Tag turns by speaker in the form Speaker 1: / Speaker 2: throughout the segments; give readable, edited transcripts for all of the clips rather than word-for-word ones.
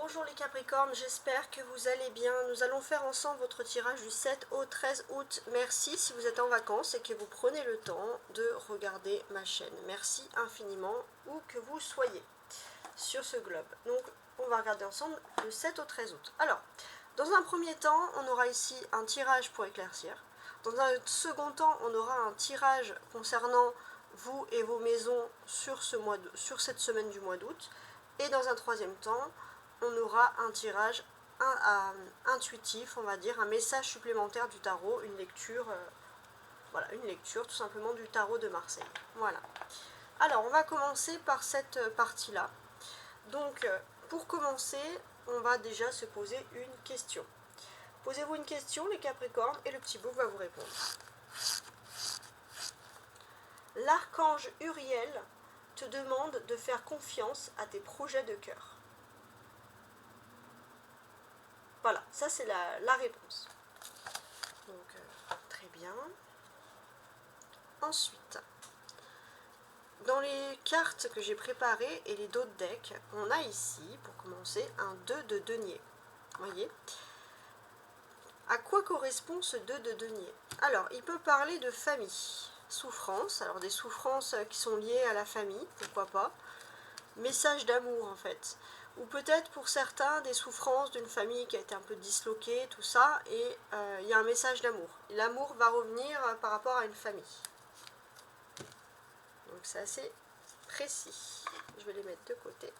Speaker 1: Bonjour les Capricornes, j'espère que vous allez bien. Nous allons faire ensemble votre tirage du 7 au 13 août. Merci si vous êtes en vacances et que vous prenez le temps de regarder ma chaîne. Merci infiniment où que vous soyez sur ce globe. Donc on va regarder ensemble le 7 au 13 août. Alors, dans un premier temps, on aura ici un tirage pour éclaircir. Dans un second temps, on aura un tirage concernant vous et vos maisons sur cette semaine du mois d'août. Et dans un troisième temps, on aura un tirage intuitif, on va dire, un message supplémentaire du tarot, une lecture, voilà, une lecture tout simplement du tarot de Marseille. Voilà. Alors, on va commencer par cette partie-là. Donc, pour commencer, on va déjà se poser une question. Posez-vous une question, les Capricornes, et le petit book va vous répondre. L'archange Uriel te demande de faire confiance à tes projets de cœur. Voilà, ça c'est la réponse. Donc, très bien. Ensuite, dans les cartes que j'ai préparées et les d'autres decks, on a ici, pour commencer, un 2 de denier. Vous voyez ? À quoi correspond ce 2 de denier? Alors, il peut parler de famille, souffrance, alors des souffrances qui sont liées à la famille, pourquoi pas. Message d'amour en fait, ou peut-être pour certains des souffrances d'une famille qui a été un peu disloquée, tout ça, et il y a un message d'amour. L'amour va revenir par rapport à une famille. Donc c'est assez précis. Je vais les mettre de côté.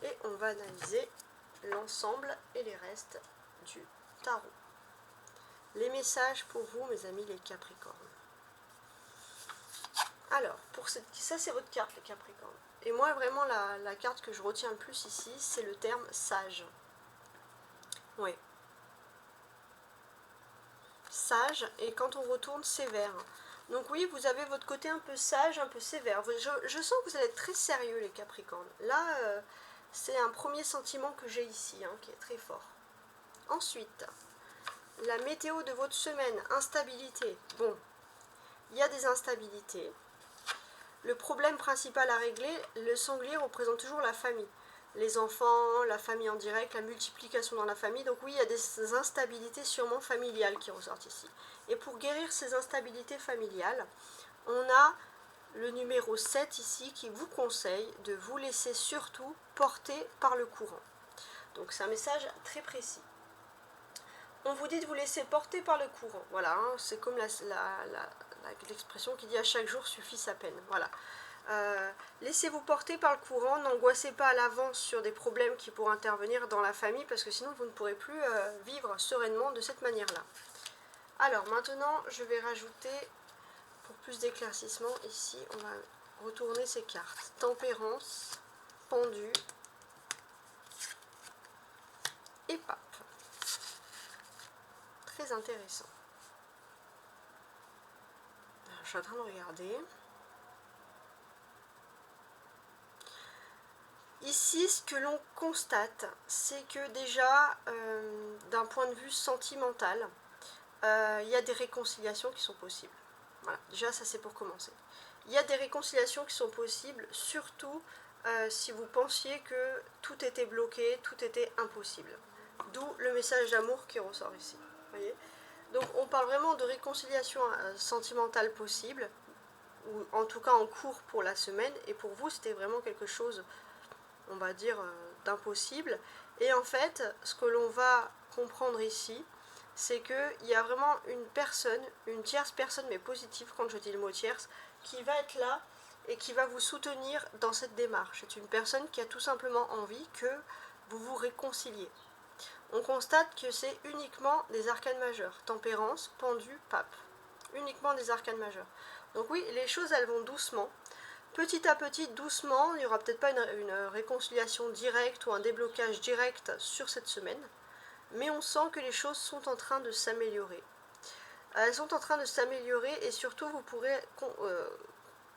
Speaker 1: Et on va analyser l'ensemble et les restes du tarot. Les messages pour vous, mes amis les Capricornes. Alors, ça c'est votre carte les Capricornes. Et moi vraiment la carte que je retiens le plus ici, c'est le terme sage. Oui. Sage, et quand on retourne, sévère. Donc oui, vous avez votre côté un peu sage, un peu sévère. Je sens que vous allez être très sérieux les Capricornes. Là, c'est un premier sentiment que j'ai ici, hein, qui est très fort. Ensuite, la météo de votre semaine, instabilité. Bon, il y a des instabilités. Le problème principal à régler, le sanglier représente toujours la famille. Les enfants, la famille en direct, la multiplication dans la famille. Donc oui, il y a des instabilités sûrement familiales qui ressortent ici. Et pour guérir ces instabilités familiales, on a le numéro 7 ici qui vous conseille de vous laisser surtout porter par le courant. Donc c'est un message très précis. On vous dit de vous laisser porter par le courant. Voilà, hein, c'est comme l'expression qui dit à chaque jour suffit sa peine. Voilà. Laissez-vous porter par le courant, n'angoissez pas à l'avance sur des problèmes qui pourraient intervenir dans la famille parce que sinon vous ne pourrez plus vivre sereinement de cette manière-là. Alors maintenant, je vais rajouter, pour plus d'éclaircissement, ici, on va retourner ces cartes. Tempérance, pendu et pape. Très intéressant. Alors, je suis en train de regarder. Ici, ce que l'on constate, c'est que déjà, d'un point de vue sentimental, il y a des réconciliations qui sont possibles. Voilà, déjà ça c'est pour commencer. Il y a des réconciliations qui sont possibles, surtout si vous pensiez que tout était bloqué, tout était impossible. D'où le message d'amour qui ressort ici. Voyez ? Donc on parle vraiment de réconciliation sentimentale possible, ou en tout cas en cours pour la semaine, et pour vous c'était vraiment quelque chose, on va dire, d'impossible. Et en fait, ce que l'on va comprendre ici, c'est qu'il y a vraiment une personne, une tierce personne, mais positive, quand je dis le mot tierce, qui va être là et qui va vous soutenir dans cette démarche. C'est une personne qui a tout simplement envie que vous vous réconciliez. On constate que c'est uniquement des arcanes majeures. Tempérance, pendu, pape. Uniquement des arcanes majeures. Donc oui, les choses, elles vont doucement. Petit à petit, doucement, il n'y aura peut-être pas une réconciliation directe ou un déblocage direct sur cette semaine, mais on sent que les choses sont en train de s'améliorer. Elles sont en train de s'améliorer et surtout vous pourrez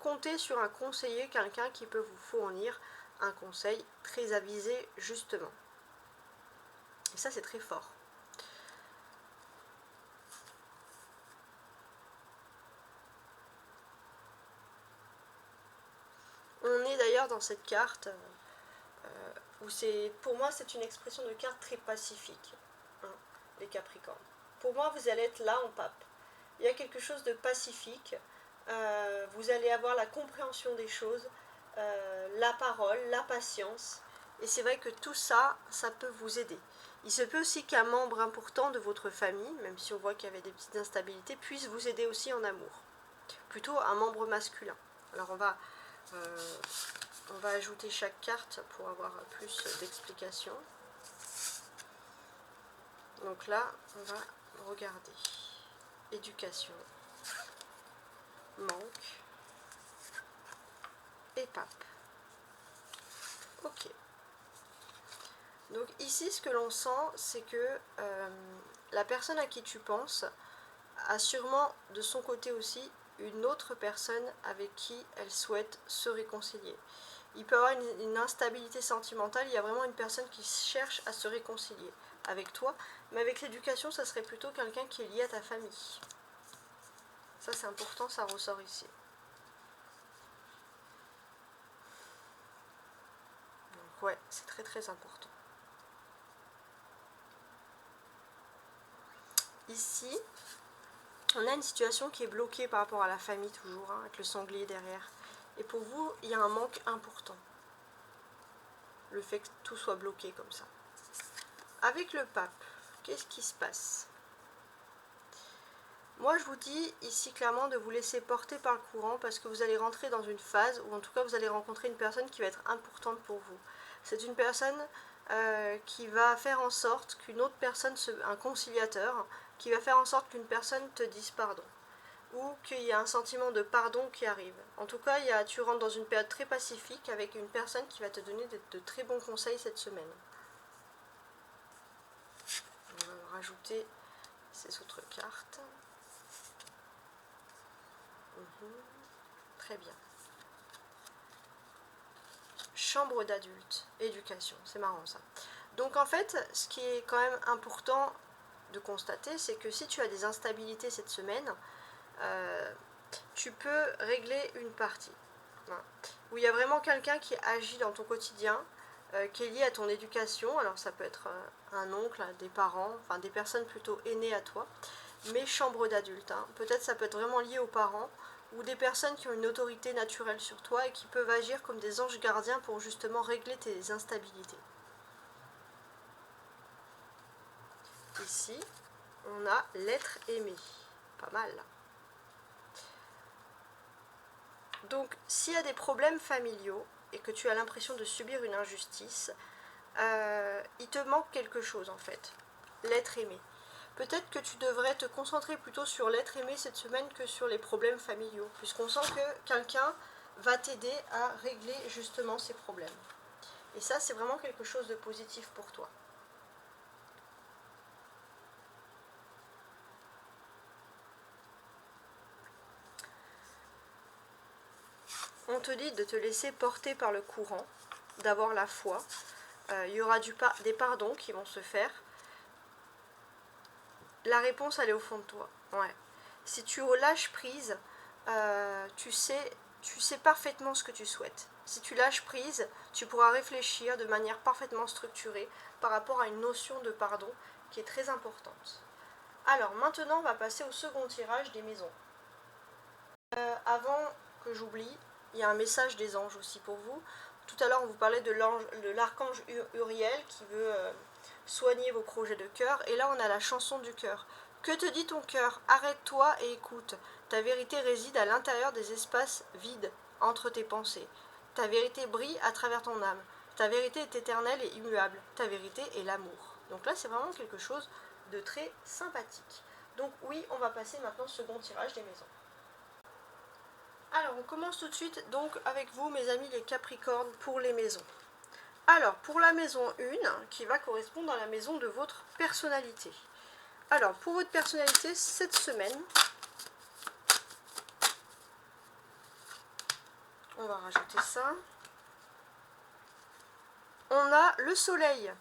Speaker 1: compter sur un conseiller, quelqu'un qui peut vous fournir un conseil très avisé justement. Et ça c'est très fort. On est d'ailleurs dans cette carte Pour moi, c'est une expression de carte très pacifique, hein, les Capricornes. Pour moi, vous allez être là en pape. Il y a quelque chose de pacifique. Vous allez avoir la compréhension des choses, la parole, la patience. Et c'est vrai que tout ça, ça peut vous aider. Il se peut aussi qu'un membre important de votre famille, même si on voit qu'il y avait des petites instabilités, puisse vous aider aussi en amour. Plutôt un membre masculin. Alors on va ajouter chaque carte pour avoir plus d'explications. Donc là, on va regarder. Éducation, manque et pape. Ok. Donc ici, ce que l'on sent, c'est que la personne à qui tu penses a sûrement de son côté aussi une autre personne avec qui elle souhaite se réconcilier. Il peut y avoir une instabilité sentimentale, il y a vraiment une personne qui cherche à se réconcilier avec toi, mais avec l'éducation, ça serait plutôt quelqu'un qui est lié à ta famille. Ça c'est important, ça ressort ici. Donc ouais, c'est très très important. Ici, on a une situation qui est bloquée par rapport à la famille toujours, hein, avec le sanglier derrière. Et pour vous, il y a un manque important. Le fait que tout soit bloqué comme ça. Avec le pape, qu'est-ce qui se passe? Moi, je vous dis ici clairement de vous laisser porter par le courant parce que vous allez rentrer dans une phase où en tout cas vous allez rencontrer une personne qui va être importante pour vous. C'est une personne qui va faire en sorte qu'une autre personne, un conciliateur, qui va faire en sorte qu'une personne te dise pardon. Ou qu'il y a un sentiment de pardon qui arrive. En tout cas, tu rentres dans une période très pacifique avec une personne qui va te donner de très bons conseils cette semaine. On va rajouter ces autres cartes. Très bien. Chambre d'adulte, éducation, c'est marrant ça. Donc en fait, ce qui est quand même important de constater, c'est que si tu as des instabilités cette semaine, tu peux régler une partie. Voilà. Où il y a vraiment quelqu'un qui agit dans ton quotidien, qui est lié à ton éducation. Alors ça peut être un oncle, des parents, enfin des personnes plutôt aînées à toi. Mais chambre d'adulte, hein. Peut-être ça peut être vraiment lié aux parents ou des personnes qui ont une autorité naturelle sur toi et qui peuvent agir comme des anges gardiens pour justement régler tes instabilités. Ici, on a l'être aimé. Pas mal. Donc, s'il y a des problèmes familiaux et que tu as l'impression de subir une injustice, il te manque quelque chose en fait. L'être aimé. Peut-être que tu devrais te concentrer plutôt sur l'être aimé cette semaine que sur les problèmes familiaux, puisqu'on sent que quelqu'un va t'aider à régler justement ces problèmes. Et ça, c'est vraiment quelque chose de positif pour toi. On te dit de te laisser porter par le courant, d'avoir la foi. Il y aura des pardons qui vont se faire. La réponse, elle est au fond de toi. Ouais. Si tu lâches prise, tu sais parfaitement ce que tu souhaites. Si tu lâches prise, tu pourras réfléchir de manière parfaitement structurée par rapport à une notion de pardon qui est très importante. Alors maintenant, on va passer au second tirage des maisons. Avant que j'oublie, il y a un message des anges aussi pour vous. Tout à l'heure, on vous parlait de l'archange Uriel qui veut soigner vos projets de cœur. Et là, on a la chanson du cœur. Que te dit ton cœur? Arrête-toi et écoute. Ta vérité réside à l'intérieur des espaces vides, entre tes pensées. Ta vérité brille à travers ton âme. Ta vérité est éternelle et immuable. Ta vérité est l'amour. Donc là, c'est vraiment quelque chose de très sympathique. Donc oui, on va passer maintenant au second tirage des maisons. Alors, on commence tout de suite donc avec vous, mes amis les Capricornes, pour les maisons. Alors, pour la maison 1, qui va correspondre à la maison de votre personnalité. Alors, pour votre personnalité, cette semaine, on va rajouter ça. On a le soleil.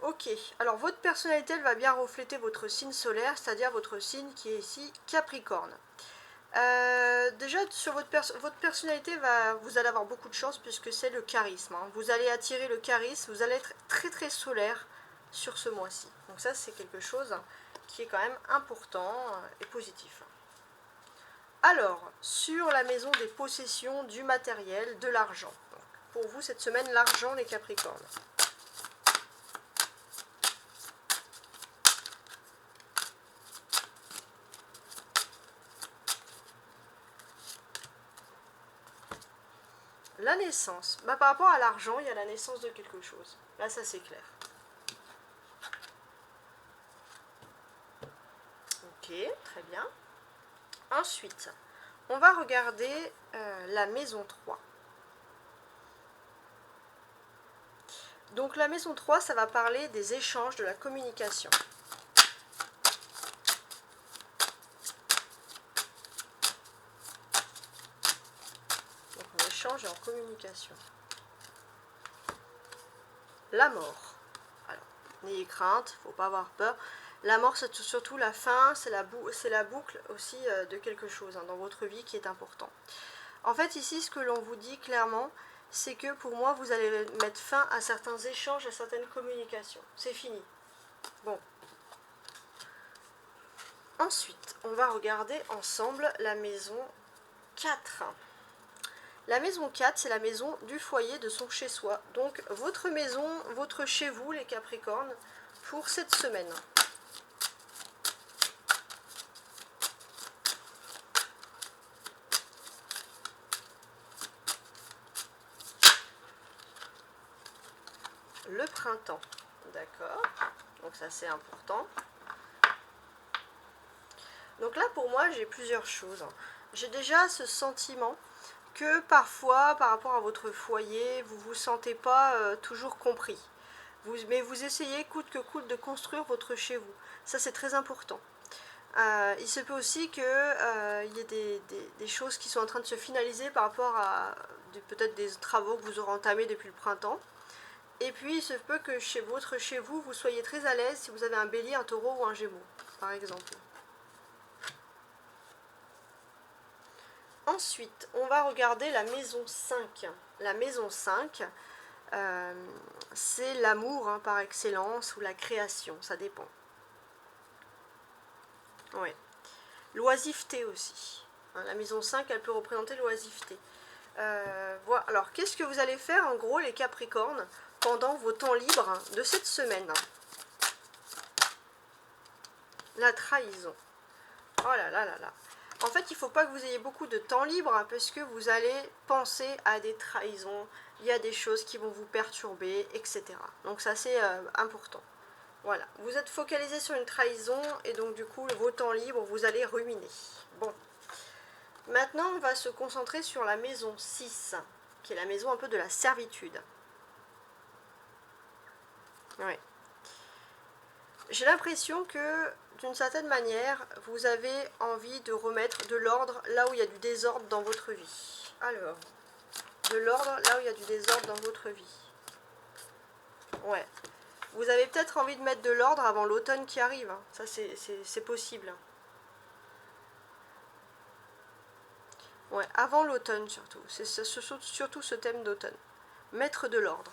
Speaker 1: Ok, alors votre personnalité, elle va bien refléter votre signe solaire, c'est-à-dire votre signe qui est ici Capricorne. Déjà, sur votre personnalité, vous allez avoir beaucoup de chance puisque c'est le charisme. Hein. Vous allez attirer le charisme, vous allez être très très solaire sur ce mois-ci. Donc ça, c'est quelque chose qui est quand même important et positif. Alors, sur la maison des possessions, du matériel, de l'argent. Pour vous, cette semaine, l'argent, les Capricornes. La naissance. Par rapport à l'argent, il y a la naissance de quelque chose. Là, ça c'est clair. Ok, très bien. Ensuite, on va regarder la maison 3. Donc la maison 3, ça va parler des échanges, de la communication. Donc en échange et en communication. La mort. Alors, n'ayez crainte, il ne faut pas avoir peur. La mort, c'est surtout la fin, c'est la boucle aussi de quelque chose dans votre vie qui est important. En fait, ici, ce que l'on vous dit clairement, c'est que pour moi, vous allez mettre fin à certains échanges, à certaines communications. C'est fini. Bon. Ensuite, on va regarder ensemble la maison 4. La maison 4, c'est la maison du foyer, de son chez-soi. Donc, votre maison, votre chez vous, les Capricornes, pour cette semaine. Le printemps, d'accord, donc ça c'est important. Donc là pour moi j'ai plusieurs choses. J'ai déjà ce sentiment que parfois par rapport à votre foyer, vous ne vous sentez pas toujours compris. Mais vous essayez coûte que coûte de construire votre chez vous. Ça c'est très important. Il se peut aussi qu'il y ait des choses qui sont en train de se finaliser par rapport à peut-être des travaux que vous aurez entamés depuis le printemps. Et puis, il se peut que chez vous, vous soyez très à l'aise si vous avez un bélier, un taureau ou un gémeau, par exemple. Ensuite, on va regarder la maison 5. La maison 5, c'est l'amour hein, par excellence ou la création, ça dépend. Ouais. L'oisiveté aussi. Hein, la maison 5, elle peut représenter l'oisiveté. Voilà. Alors, qu'est-ce que vous allez faire en gros, les Capricornes, pendant vos temps libres de cette semaine? La trahison. Oh là là là là. En fait, il ne faut pas que vous ayez beaucoup de temps libre hein, parce que vous allez penser à des trahisons, il y a des choses qui vont vous perturber, etc. Donc ça c'est important. Voilà, vous êtes focalisé sur une trahison et donc du coup, vos temps libres, vous allez ruminer. Bon, maintenant on va se concentrer sur la maison 6, qui est la maison un peu de la servitude. Ouais. J'ai l'impression que, d'une certaine manière, vous avez envie de remettre de l'ordre là où il y a du désordre dans votre vie. Alors, de l'ordre là où il y a du désordre dans votre vie. Ouais. Vous avez peut-être envie de mettre de l'ordre avant l'automne qui arrive. Hein. Ça, c'est possible. Ouais, avant l'automne surtout. C'est surtout ce thème d'automne. Mettre de l'ordre.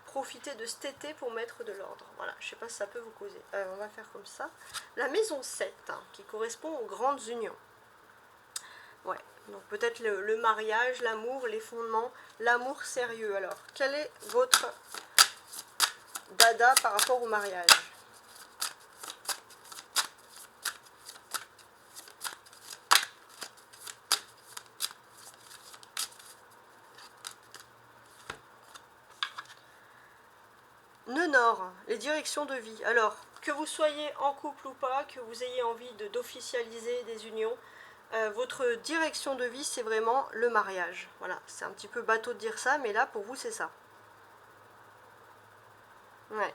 Speaker 1: Profiter de cet été pour mettre de l'ordre. Voilà, je ne sais pas si ça peut vous causer. On va faire comme ça. La maison 7, hein, qui correspond aux grandes unions. Ouais, donc peut-être le mariage, l'amour, les fondements, l'amour sérieux. Alors, quel est votre dada par rapport au mariage? Nœud nord, les directions de vie. Alors, que vous soyez en couple ou pas, que vous ayez envie d'officialiser des unions, votre direction de vie, c'est vraiment le mariage. Voilà, c'est un petit peu bateau de dire ça, mais là, pour vous, c'est ça. Ouais.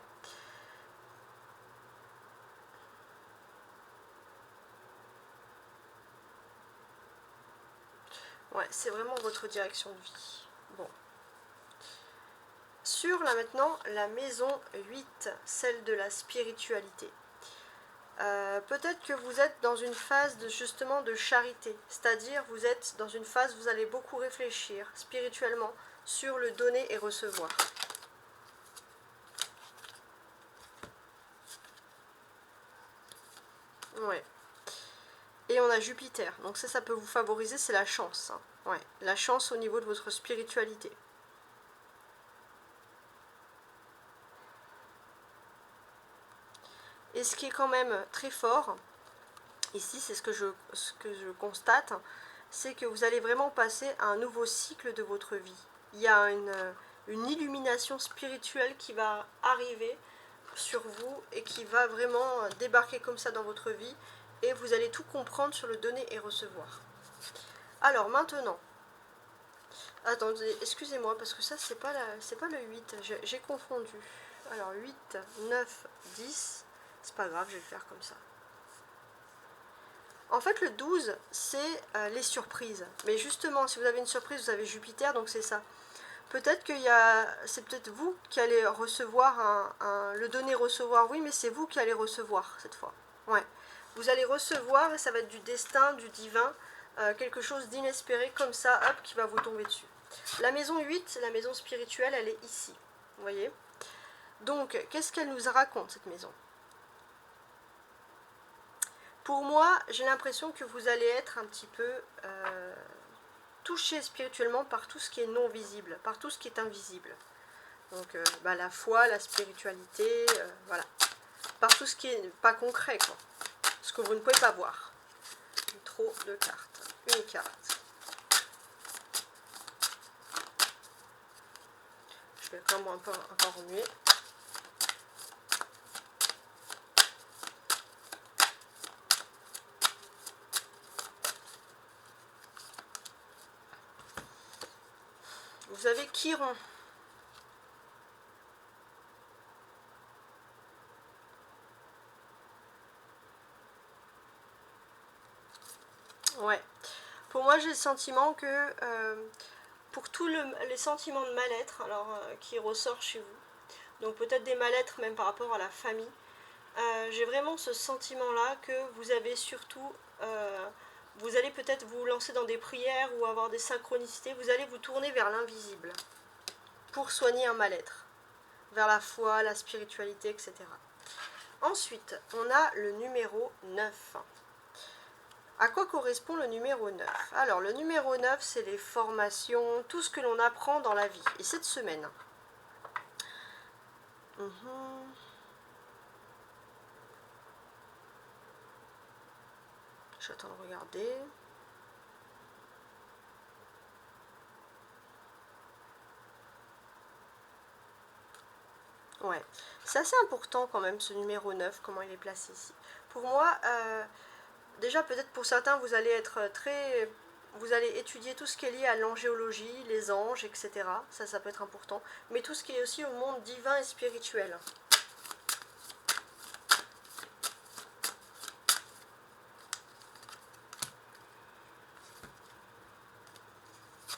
Speaker 1: Ouais, c'est vraiment votre direction de vie. Bon. Sur là maintenant, la maison 8, celle de la spiritualité. Peut-être que vous êtes dans une phase justement de charité, c'est-à-dire vous êtes dans une phase où vous allez beaucoup réfléchir spirituellement sur le donner et recevoir. Ouais. Et on a Jupiter, donc ça peut vous favoriser, c'est la chance. Hein. Ouais, la chance au niveau de votre spiritualité. Et ce qui est quand même très fort, ici c'est ce que je constate, c'est que vous allez vraiment passer à un nouveau cycle de votre vie. Il y a une illumination spirituelle qui va arriver sur vous et qui va vraiment débarquer comme ça dans votre vie et vous allez tout comprendre sur le donner et recevoir. Alors maintenant, attendez, excusez-moi parce que ça c'est pas le 8, j'ai confondu. Alors 8, 9, 10, c'est pas grave, je vais le faire comme ça. En fait le 12 c'est les surprises, mais justement si vous avez une surprise vous avez Jupiter donc c'est ça. Peut-être c'est peut-être vous qui allez recevoir le donner-recevoir, oui, mais c'est vous qui allez recevoir cette fois. Ouais. Vous allez recevoir et ça va être du destin, du divin, quelque chose d'inespéré comme ça, hop, qui va vous tomber dessus. La maison 8, la maison spirituelle, elle est ici. Vous voyez? Donc, qu'est-ce qu'elle nous raconte, cette maison? Pour moi, j'ai l'impression que vous allez être un petit peu touché spirituellement par tout ce qui est non visible, par tout ce qui est invisible. Donc la foi, la spiritualité, voilà. Par tout ce qui n'est pas concret, quoi. Ce que vous ne pouvez pas voir. Trop de cartes. Une carte. Je vais quand même encore remuer. Vous avez Chiron. Ouais. Pour moi, j'ai le sentiment que pour tous les sentiments de mal-être, alors qui ressort chez vous, donc peut-être des mal-être même par rapport à la famille, j'ai vraiment ce sentiment-là que vous avez surtout, vous allez peut-être vous lancer dans des prières ou avoir des synchronicités, vous allez vous tourner vers l'invisible pour soigner un mal-être, vers la foi, la spiritualité, etc. Ensuite, on a le numéro 9. À quoi correspond le numéro 9? Alors, le numéro 9, c'est les formations, tout ce que l'on apprend dans la vie. Et cette semaine. J'attends de regarder. Ouais, c'est assez important quand même ce numéro 9, comment il est placé ici. Pour moi, déjà peut-être pour certains, vous allez être vous allez étudier tout ce qui est lié à l'angéologie, les anges, etc. Ça peut être important. Mais tout ce qui est aussi au monde divin et spirituel.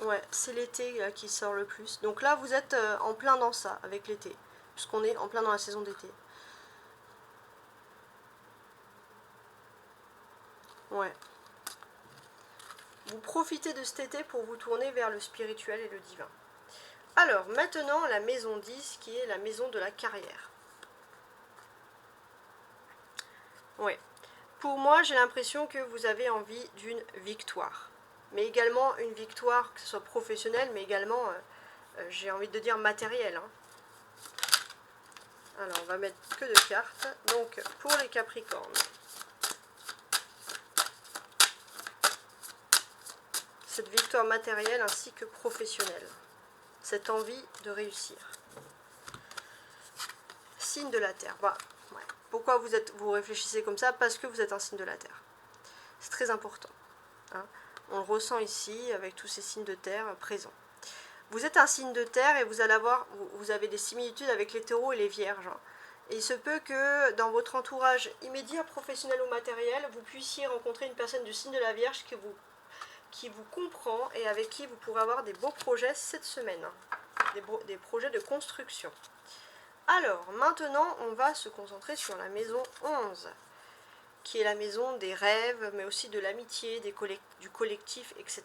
Speaker 1: Ouais, c'est l'été qui sort le plus. Donc là, vous êtes en plein dans ça, avec l'été. Puisqu'on est en plein dans la saison d'été. Ouais. Vous profitez de cet été pour vous tourner vers le spirituel et le divin. Alors, maintenant, la maison 10, qui est la maison de la carrière. Ouais. Pour moi, j'ai l'impression que vous avez envie d'une victoire. Mais également une victoire, que ce soit professionnelle, mais également, j'ai envie de dire matérielle. Hein. Alors, on va mettre que 2 cartes. Donc, pour les Capricornes. Cette victoire matérielle ainsi que professionnelle. Cette envie de réussir. Signe de la Terre. Bah, ouais. Pourquoi vous réfléchissez comme ça? Parce que vous êtes un signe de la Terre. C'est très important. Hein. On le ressent ici avec tous ces signes de terre présents. Vous êtes un signe de terre et vous avez des similitudes avec les taureaux et les vierges. Et il se peut que dans votre entourage immédiat, professionnel ou matériel, vous puissiez rencontrer une personne du signe de la Vierge qui vous comprend et avec qui vous pourrez avoir des beaux projets cette semaine. Des projets de construction. Alors, maintenant, on va se concentrer sur la maison 11. qui est la maison des rêves, mais aussi de l'amitié, du collectif, etc.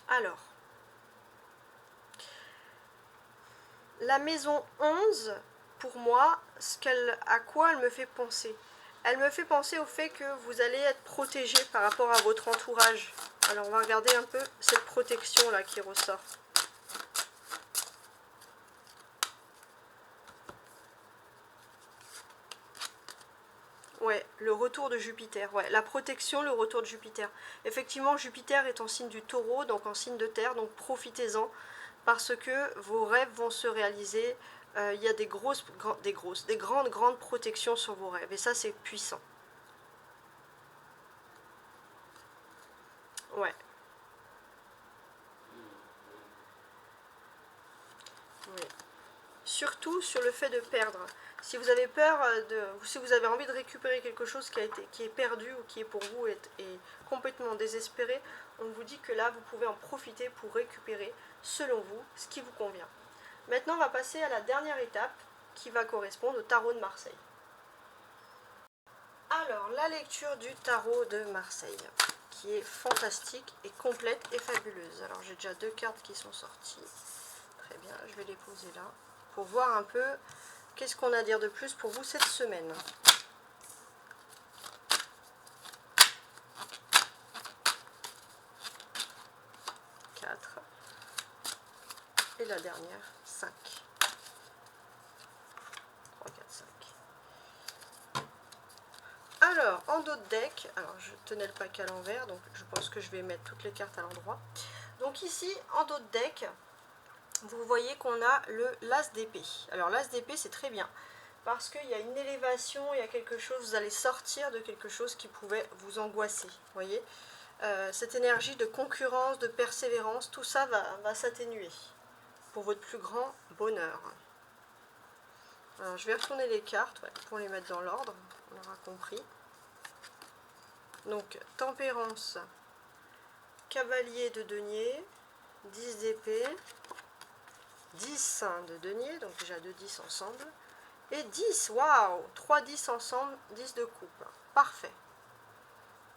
Speaker 1: Alors, la maison 11, pour moi, à quoi elle me fait penser? Elle me fait penser au fait que vous allez être protégé par rapport à votre entourage. Alors on va regarder un peu cette protection là qui ressort. Ouais, le retour de Jupiter. Ouais, la protection, le retour de Jupiter. Effectivement, Jupiter est en signe du Taureau, donc en signe de terre, donc profitez-en parce que vos rêves vont se réaliser. Il y a des grandes protections sur vos rêves et ça c'est puissant. Ouais. Oui. Surtout sur le fait de perdre. Si vous avez peur si vous avez envie de récupérer quelque chose qui est perdu ou qui est pour vous est complètement désespéré, on vous dit que là vous pouvez en profiter pour récupérer selon vous ce qui vous convient. Maintenant on va passer à la dernière étape qui va correspondre au tarot de Marseille. Alors la lecture du tarot de Marseille qui est fantastique et complète et fabuleuse. Alors j'ai déjà 2 cartes qui sont sorties. Très bien, je vais les poser là pour voir un peu qu'est-ce qu'on a à dire de plus pour vous cette semaine. Et la dernière, 5. 3, 4, 5. Alors, en dos de deck, alors je tenais le pack à l'envers, donc je pense que je vais mettre toutes les cartes à l'endroit. Donc ici, en dos de deck, vous voyez qu'on a le l'as d'épée. Alors l'as d'épée, c'est très bien, parce qu'il y a une élévation, il y a quelque chose, vous allez sortir de quelque chose qui pouvait vous angoisser, vous voyez. Cette énergie de concurrence, de persévérance, tout ça va s'atténuer pour votre plus grand bonheur. Alors, je vais retourner les cartes pour les mettre dans l'ordre, on aura compris. Donc, tempérance, cavalier de denier, 10 d'épée, 10 de denier, donc déjà 2 10 ensemble, et 10, waouh, 3 10 ensemble, 10 de coupe. Parfait.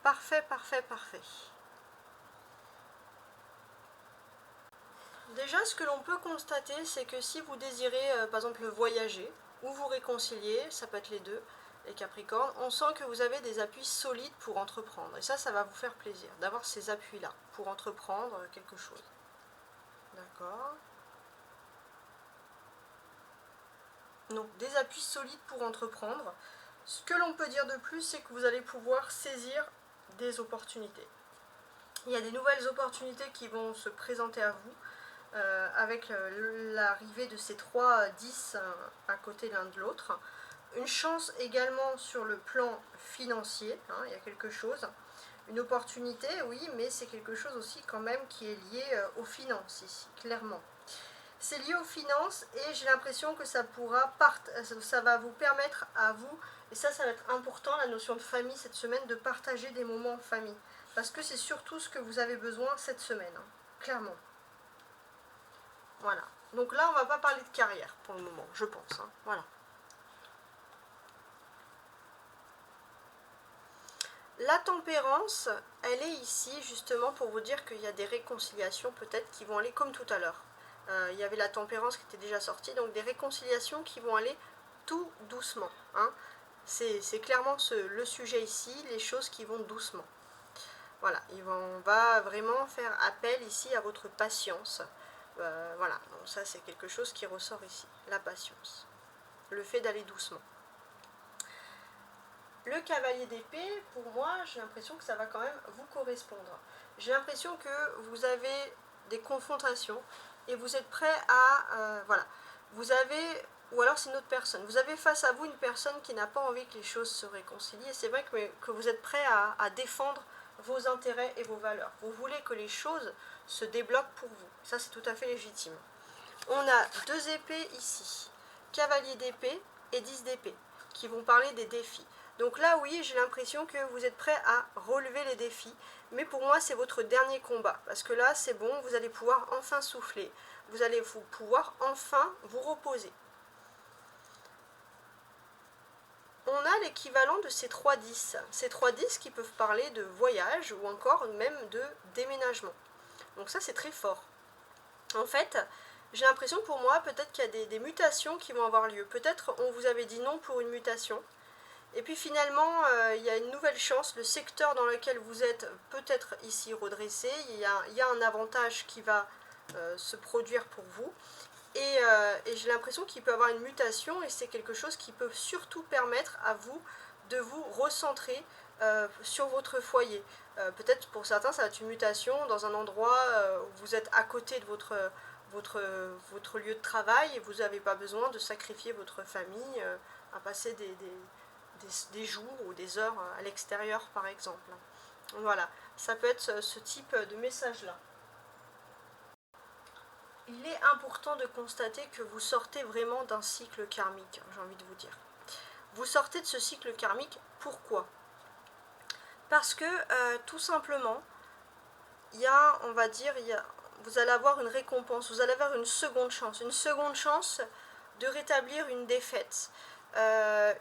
Speaker 1: Parfait, parfait, parfait. Déjà, ce que l'on peut constater, c'est que si vous désirez, par exemple, voyager ou vous réconcilier, ça peut être les deux, les Capricornes, on sent que vous avez des appuis solides pour entreprendre. Et ça va vous faire plaisir d'avoir ces appuis-là pour entreprendre quelque chose. D'accord. Donc, des appuis solides pour entreprendre. Ce que l'on peut dire de plus, c'est que vous allez pouvoir saisir des opportunités. Il y a des nouvelles opportunités qui vont se présenter à vous. Avec l'arrivée de ces 3 10 à côté l'un de l'autre. Une chance également sur le plan financier, hein, il y a quelque chose. Une opportunité, oui, mais c'est quelque chose aussi quand même qui est lié aux finances ici, clairement. C'est lié aux finances et j'ai l'impression que ça va vous permettre à vous, et ça va être important, la notion de famille cette semaine, de partager des moments en famille. Parce que c'est surtout ce que vous avez besoin cette semaine, hein, clairement. Voilà. Donc là, on ne va pas parler de carrière pour le moment, je pense. Hein. Voilà. La tempérance, elle est ici justement pour vous dire qu'il y a des réconciliations peut-être qui vont aller comme tout à l'heure. Il y avait la tempérance qui était déjà sortie, donc des réconciliations qui vont aller tout doucement. Hein. C'est clairement le sujet ici, les choses qui vont doucement. Voilà, on va vraiment faire appel ici à votre patience. Voilà, donc ça c'est quelque chose qui ressort ici, la patience, le fait d'aller doucement. Le cavalier d'épée, pour moi, j'ai l'impression que ça va quand même vous correspondre. J'ai l'impression que vous avez des confrontations et vous êtes prêt à... voilà, vous avez... Ou alors c'est une autre personne. Vous avez face à vous une personne qui n'a pas envie que les choses se réconcilient. Et c'est vrai que vous êtes prêt à défendre vos intérêts et vos valeurs. Vous voulez que les choses se débloquent pour vous. Ça, c'est tout à fait légitime. On a 2 épées ici. Cavalier d'épée et 10 d'épée, qui vont parler des défis. Donc là, oui, j'ai l'impression que vous êtes prêt à relever les défis. Mais pour moi, c'est votre dernier combat. Parce que là, c'est bon, vous allez pouvoir enfin souffler. Vous allez pouvoir enfin vous reposer. on a l'équivalent de ces 3-10. Ces 3-10 qui peuvent parler de voyage ou encore même de déménagement. Donc ça, c'est très fort. En fait, j'ai l'impression pour moi, peut-être qu'il y a des mutations qui vont avoir lieu. Peut-être on vous avait dit non pour une mutation. Et puis finalement, il y a une nouvelle chance. Le secteur dans lequel vous êtes peut être ici redressé. Il y a un avantage qui va se produire pour vous. Et j'ai l'impression qu'il peut y avoir une mutation et c'est quelque chose qui peut surtout permettre à vous de vous recentrer sur votre foyer. Peut-être pour certains ça va être une mutation dans un endroit où vous êtes à côté de votre lieu de travail et vous n'avez pas besoin de sacrifier votre famille à passer des jours ou des heures à l'extérieur par exemple. Voilà, ça peut être ce type de message-là. Il est important de constater que vous sortez vraiment d'un cycle karmique, j'ai envie de vous dire. Vous sortez de ce cycle karmique, pourquoi? Parce que tout simplement, on va dire, vous allez avoir une récompense, vous allez avoir une seconde chance de rétablir une défaite.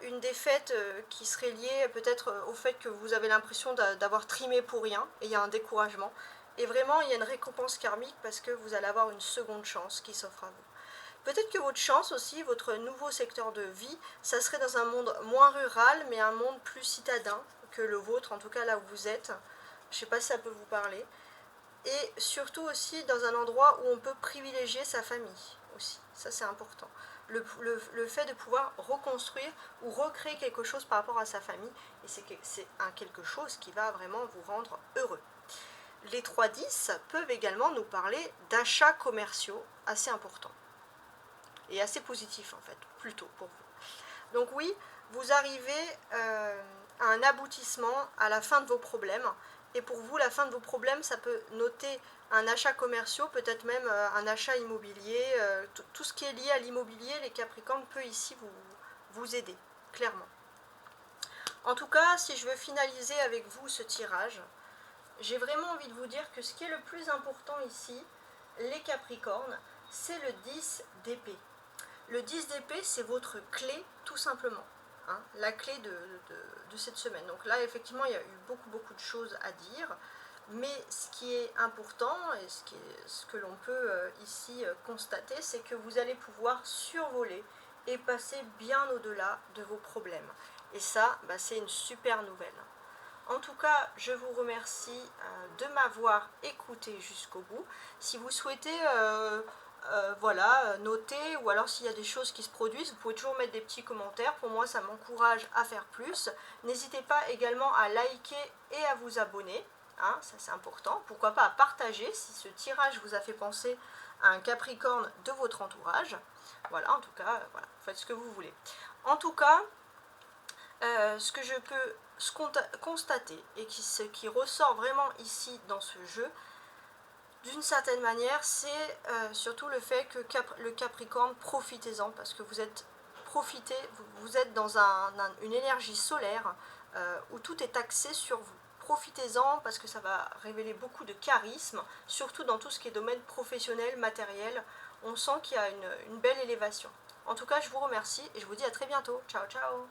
Speaker 1: Une défaite qui serait liée peut-être au fait que vous avez l'impression d'avoir trimé pour rien, et il y a un découragement. Et vraiment, il y a une récompense karmique parce que vous allez avoir une seconde chance qui s'offre à vous. Peut-être que votre chance aussi, votre nouveau secteur de vie, ça serait dans un monde moins rural, mais un monde plus citadin que le vôtre, en tout cas là où vous êtes. Je ne sais pas si ça peut vous parler. Et surtout aussi dans un endroit où on peut privilégier sa famille aussi. Ça, c'est important. Le fait de pouvoir reconstruire ou recréer quelque chose par rapport à sa famille, et c'est quelque chose qui va vraiment vous rendre heureux. Les 3-10 peuvent également nous parler d'achats commerciaux assez importants et assez positifs en fait, plutôt pour vous. Donc oui, vous arrivez à un aboutissement à la fin de vos problèmes et pour vous, la fin de vos problèmes, ça peut noter un achat commercial, peut-être même un achat immobilier, tout ce qui est lié à l'immobilier, les Capricornes peut ici vous aider, clairement. En tout cas, si je veux finaliser avec vous ce tirage, j'ai vraiment envie de vous dire que ce qui est le plus important ici, les Capricornes, c'est le 10 d'épée. Le 10 d'épée, c'est votre clé, tout simplement. Hein, la clé de cette semaine. Donc là, effectivement, il y a eu beaucoup de choses à dire. Mais ce qui est important, et ce que l'on peut ici constater, c'est que vous allez pouvoir survoler et passer bien au-delà de vos problèmes. Et ça, c'est une super nouvelle. En tout cas, je vous remercie de m'avoir écouté jusqu'au bout. Si vous souhaitez noter, ou alors s'il y a des choses qui se produisent, vous pouvez toujours mettre des petits commentaires. Pour moi, ça m'encourage à faire plus. N'hésitez pas également à liker et à vous abonner. Hein, ça c'est important. Pourquoi pas à partager si ce tirage vous a fait penser à un Capricorne de votre entourage. Voilà, en tout cas, voilà, faites ce que vous voulez. En tout cas, ce que je peux constater et ce qui ressort vraiment ici dans ce jeu, d'une certaine manière, c'est surtout le fait que le Capricorne, profitez-en parce que vous êtes dans une énergie solaire où tout est axé sur vous. Profitez-en parce que ça va révéler beaucoup de charisme, surtout dans tout ce qui est domaine professionnel, matériel. On sent qu'il y a une belle élévation. En tout cas, je vous remercie et je vous dis à très bientôt. Ciao, ciao!